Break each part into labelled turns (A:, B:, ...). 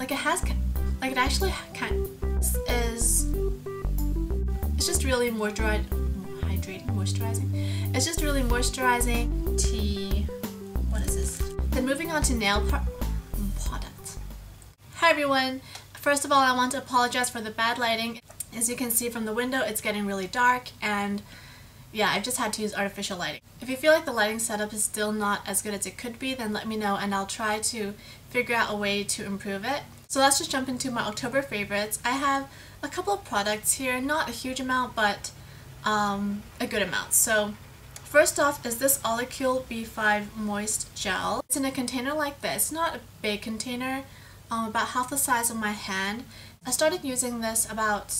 A: Like it has, like it actually is, it's just really hydrating, moisturizing. It's just really moisturizing. What is this? Then moving on to nail products. Hi everyone. First of all, I want to apologize for the bad lighting. As you can see from the window, it's getting really dark, and yeah, I've just had to use artificial lighting. If you feel like the lighting setup is still not as good as it could be, then let me know and I'll try to figure out a way to improve it. So let's just jump into my October favorites. I have a couple of products here, not a huge amount, but a good amount. So first off is this Olecule B5 Moist Gel. It's in a container like this, not a big container, about half the size of my hand. I started using this about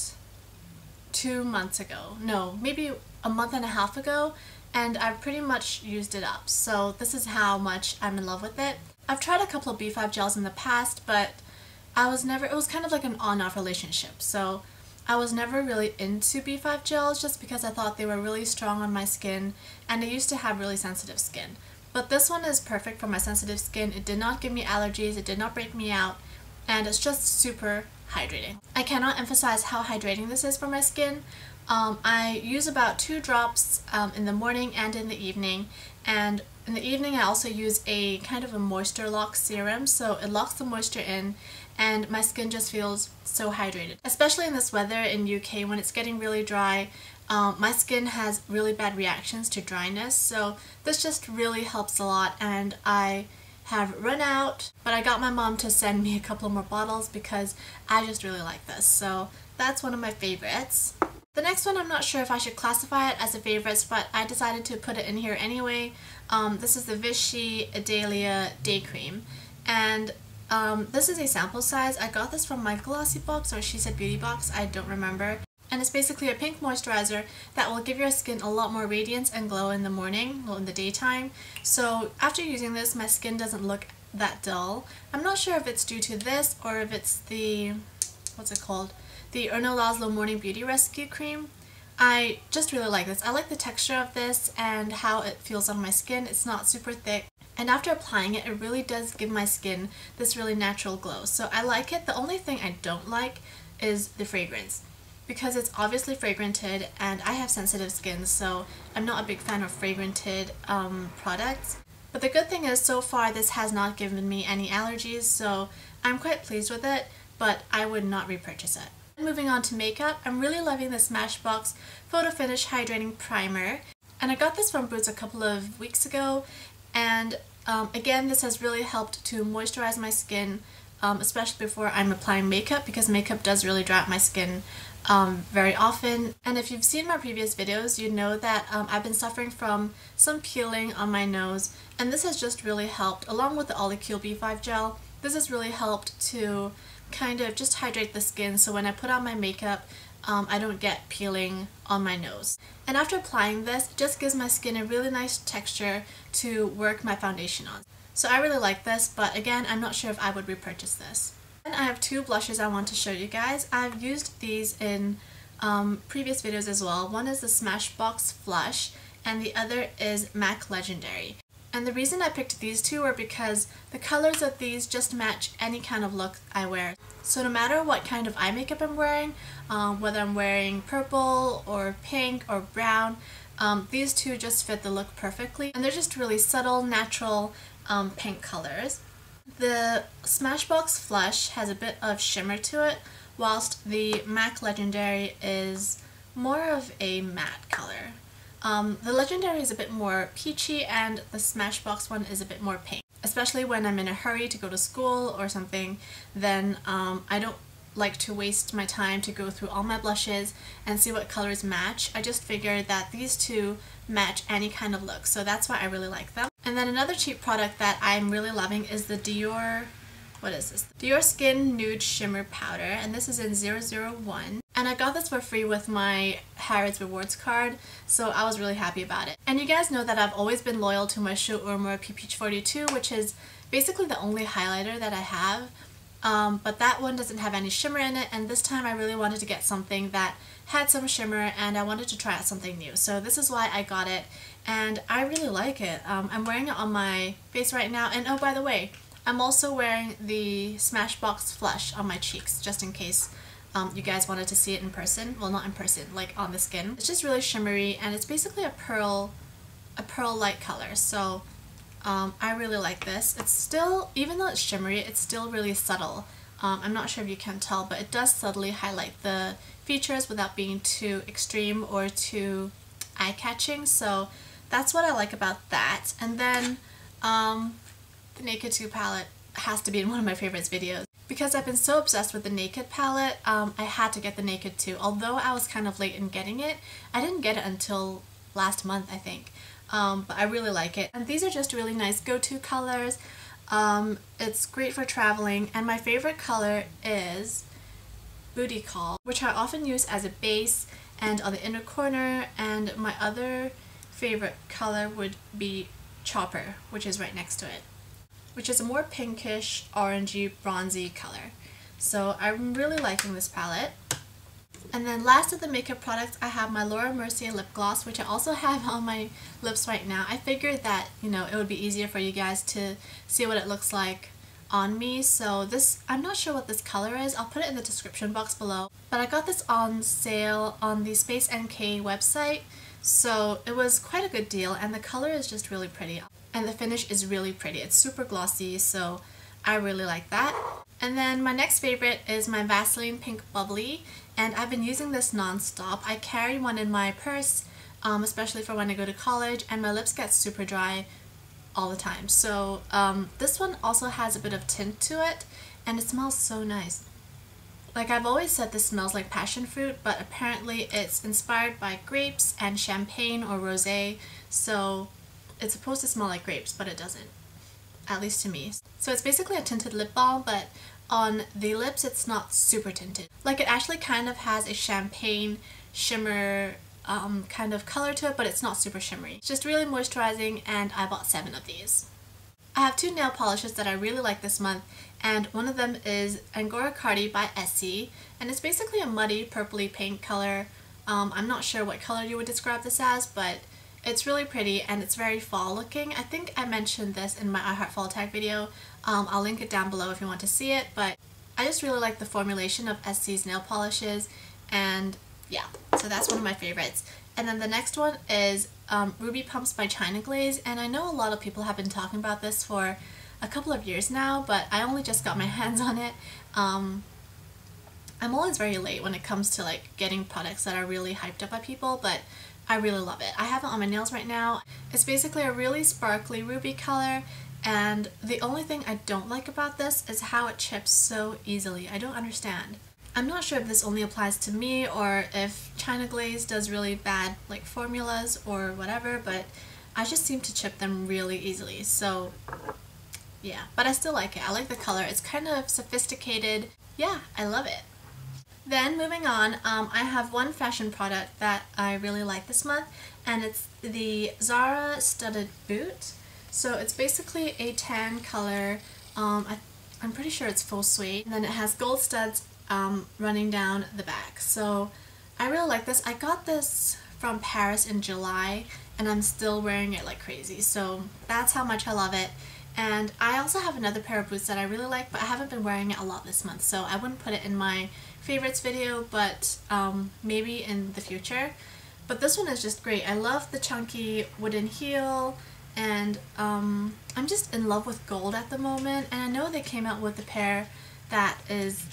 A: 2 months ago. No, maybe a month and a half ago, and I've pretty much used it up. So this is how much I'm in love with it. I've tried a couple of B5 gels in the past, but it was kind of like an on-off relationship. So I was never really into B5 gels just because I thought they were really strong on my skin, and I used to have really sensitive skin. But this one is perfect for my sensitive skin. It did not give me allergies, it did not break me out, and it's just super hydrating. I cannot emphasize how hydrating this is for my skin. I use about 2 drops in the morning and in the evening, and in the evening I also use a kind of a moisture lock serum, so it locks the moisture in and my skin just feels so hydrated. Especially in this weather in UK when it's getting really dry, my skin has really bad reactions to dryness, so this just really helps a lot, and I have run out, but I got my mom to send me a couple more bottles because I just really like this. So that's one of my favorites. The next one, I'm not sure if I should classify it as a favorites, but I decided to put it in here anyway. This is the Vichy Idealia Day Cream, and this is a sample size. I got this from my Glossy box, or She Said Beauty box, I don't remember. And it's basically a pink moisturizer that will give your skin a lot more radiance and glow in the morning, well, in the daytime. So after using this, my skin doesn't look that dull. I'm not sure if it's due to this or if it's the, what's it called? The Erno Laszlo Morning Beauty Rescue Cream. I just really like this. I like the texture of this and how it feels on my skin. It's not super thick. And after applying it, it really does give my skin this really natural glow. So I like it. The only thing I don't like is the fragrance, because it's obviously fragranted and I have sensitive skin, so I'm not a big fan of fragranted products. But the good thing is, so far this has not given me any allergies, so I'm quite pleased with it, but I would not repurchase it. Moving on to makeup, I'm really loving the Smashbox Photo Finish Hydrating Primer, and I got this from Boots a couple of weeks ago, and again, this has really helped to moisturize my skin, especially before I'm applying makeup, because makeup does really dry out my skin very often. And if you've seen my previous videos, you know that I've been suffering from some peeling on my nose, and this has just really helped, along with the Olecule B5 gel. This has really helped to kind of just hydrate the skin, so when I put on my makeup, I don't get peeling on my nose. And after applying this, it just gives my skin a really nice texture to work my foundation on. So I really like this, but again, I'm not sure if I would repurchase this. And I have 2 blushes I want to show you guys. I've used these in previous videos as well. One is the Smashbox Flush, and the other is M.A.C Legendary. And the reason I picked these 2 are because the colors of these just match any kind of look I wear. So no matter what kind of eye makeup I'm wearing, whether I'm wearing purple or pink or brown, these 2 just fit the look perfectly. And they're just really subtle, natural pink colors. The Smashbox Flush has a bit of shimmer to it, whilst the M.A.C Legendary is more of a matte color. The Legendary is a bit more peachy, and the Smashbox one is a bit more pink. Especially when I'm in a hurry to go to school or something, then I don't like to waste my time to go through all my blushes and see what colors match. I just figured that these 2 match any kind of look, so that's why I really like them. And then another cheap product that I'm really loving is the Diorskin Nude Shimmer Powder, and this is in 001. And I got this for free with my Harrods Rewards card, so I was really happy about it. And you guys know that I've always been loyal to my Show Urmur PP42, which is basically the only highlighter that I have. But that one doesn't have any shimmer in it, and this time I really wanted to get something that had some shimmer, and I wanted to try out something new. So this is why I got it, and I really like it. I'm wearing it on my face right now, and oh, by the way, I'm also wearing the Smashbox Flush on my cheeks, just in case you guys wanted to see it in person. Well, not in person, like on the skin. It's just really shimmery, and it's basically a pearl light color. So I really like this. It's still, even though it's shimmery, it's still really subtle. I'm not sure if you can tell, but it does subtly highlight the features without being too extreme or too eye-catching. So that's what I like about that. And then the Naked 2 palette has to be in one of my favorites videos. Because I've been so obsessed with the Naked palette, I had to get the Naked 2. Although I was kind of late in getting it, I didn't get it until last month, I think. But I really like it. And these are just really nice go-to colors. It's great for traveling, and my favorite color is Booty Call, which I often use as a base and on the inner corner, and my other favorite color would be Chopper, which is right next to it, which is a more pinkish, orangey, bronzy color. So I'm really liking this palette. And then last of the makeup products, I have my Laura Mercier lip gloss, which I also have on my lips right now. I figured that, you know, it would be easier for you guys to see what it looks like on me. So this, I'm not sure what this color is. I'll put it in the description box below. But I got this on sale on the Space NK website. So it was quite a good deal, and the color is just really pretty. And the finish is really pretty. It's super glossy, so I really like that. And then my next favorite is my Vaseline Pink Bubbly, and I've been using this non-stop. I carry one in my purse, especially for when I go to college, and my lips get super dry all the time. So this one also has a bit of tint to it, and it smells so nice. Like, I've always said this smells like passion fruit, but apparently it's inspired by grapes and champagne or rosé, so it's supposed to smell like grapes, but it doesn't. At least to me. So it's basically a tinted lip balm, but on the lips it's not super tinted. Like, it actually kind of has a champagne shimmer kind of color to it, but it's not super shimmery. It's just really moisturizing, and I bought 7 of these. I have 2 nail polishes that I really like this month, and one of them is Angora Cardi by Essie, and it's basically a muddy purpley pink color. I'm not sure what color you would describe this as, but it's really pretty and it's very fall looking. I think I mentioned this in my I Heart Fall tag video. I'll link it down below if you want to see it, but I just really like the formulation of Essie's nail polishes, and yeah, so that's one of my favorites. And then the next one is Ruby Pumps by China Glaze, and I know a lot of people have been talking about this for a couple of years now, but I only just got my hands on it. I'm always very late when it comes to like getting products that are really hyped up by people, but I really love it. I have it on my nails right now. It's basically a really sparkly ruby color, and the only thing I don't like about this is how it chips so easily. I don't understand. I'm not sure if this only applies to me or if China Glaze does really bad like formulas or whatever, but I just seem to chip them really easily. So yeah, but I still like it. I like the color. It's kind of sophisticated. Yeah, I love it. Then moving on, I have one fashion product that I really like this month, and it's the Zara studded boot. So it's basically a tan color. I'm pretty sure it's faux suede, and then it has gold studs running down the back. So I really like this. I got this from Paris in July, and I'm still wearing it like crazy. So that's how much I love it. And I also have another pair of boots that I really like, but I haven't been wearing it a lot this month, so I wouldn't put it in my favorites video, but maybe in the future. But this one is just great. I love the chunky wooden heel, and I'm just in love with gold at the moment. And I know they came out with a pair that is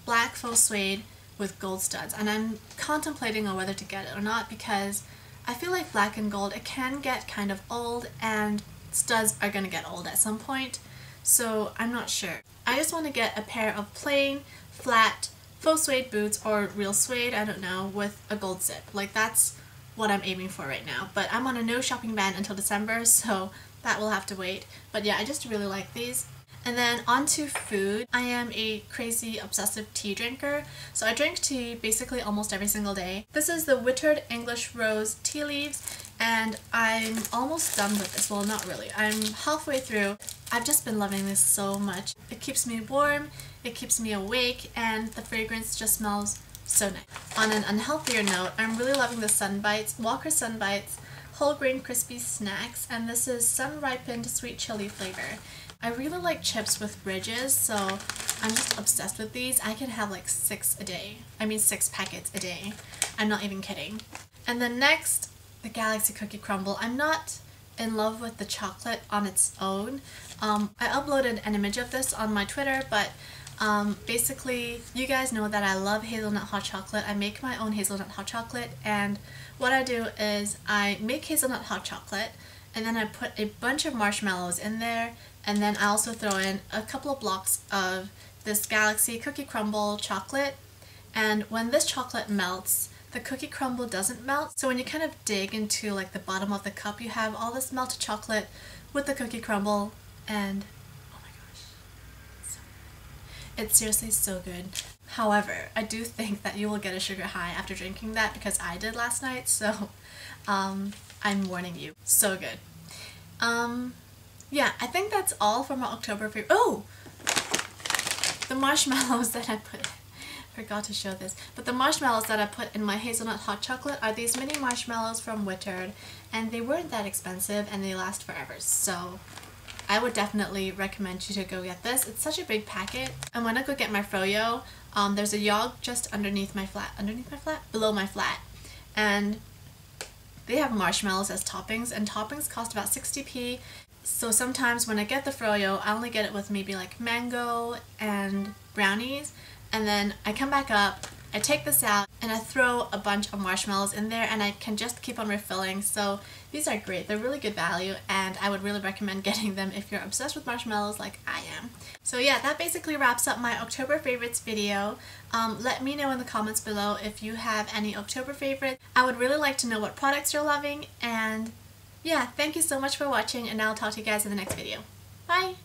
A: black faux suede with gold studs, and I'm contemplating on whether to get it or not, because I feel like black and gold, it can get kind of old, and studs are gonna get old at some point, so I'm not sure. I just want to get a pair of plain, flat, faux suede boots, or real suede, I don't know, with a gold zip. Like, that's what I'm aiming for right now. But I'm on a no shopping ban until December, so that will have to wait. But yeah, I just really like these. And then on to food. I am a crazy obsessive tea drinker, so I drink tea basically almost every single day. This is the Whittard English Rose Tea Leaves, and I'm almost done with this. Well, not really. I'm halfway through. I've just been loving this so much. It keeps me warm, it keeps me awake, and the fragrance just smells so nice. On an unhealthier note, I'm really loving the Sunbites, Walker Sunbites whole grain crispy snacks, and this is sun ripened sweet chili flavor. I really like chips with ridges, so I'm just obsessed with these. I can have like 6 a day. I mean 6 packets a day. I'm not even kidding. And then next, the Galaxy Cookie Crumble. I'm not in love with the chocolate on its own. I uploaded an image of this on my Twitter, but basically you guys know that I love hazelnut hot chocolate. I make my own hazelnut hot chocolate, and what I do is I make hazelnut hot chocolate and then I put a bunch of marshmallows in there, and then I also throw in a couple of blocks of this Galaxy Cookie Crumble chocolate, and when this chocolate melts, the cookie crumble doesn't melt. So when you kind of dig into like the bottom of the cup, you have all this melted chocolate with the cookie crumble, and oh my gosh, it's seriously so good. However, I do think that you will get a sugar high after drinking that, because I did last night, so I'm warning you. So good. Yeah, I think that's all for my October favorite. Oh! The marshmallows that I put, forgot to show this, but the marshmallows that I put in my hazelnut hot chocolate are these mini marshmallows from Whittard, and they weren't that expensive and they last forever, so I would definitely recommend you to go get this. It's such a big packet. And when I go get my froyo, there's a yog just below my flat, and they have marshmallows as toppings, and toppings cost about 60p. So sometimes when I get the froyo, I only get it with maybe like mango and brownies, and then I come back up, I take this out, and I throw a bunch of marshmallows in there, and I can just keep on refilling. So these are great. They're really good value, and I would really recommend getting them if you're obsessed with marshmallows like I am. So yeah, that basically wraps up my October favorites video. Let me know in the comments below if you have any October favorites. I would really like to know what products you're loving, and yeah, thank you so much for watching, and I'll talk to you guys in the next video. Bye!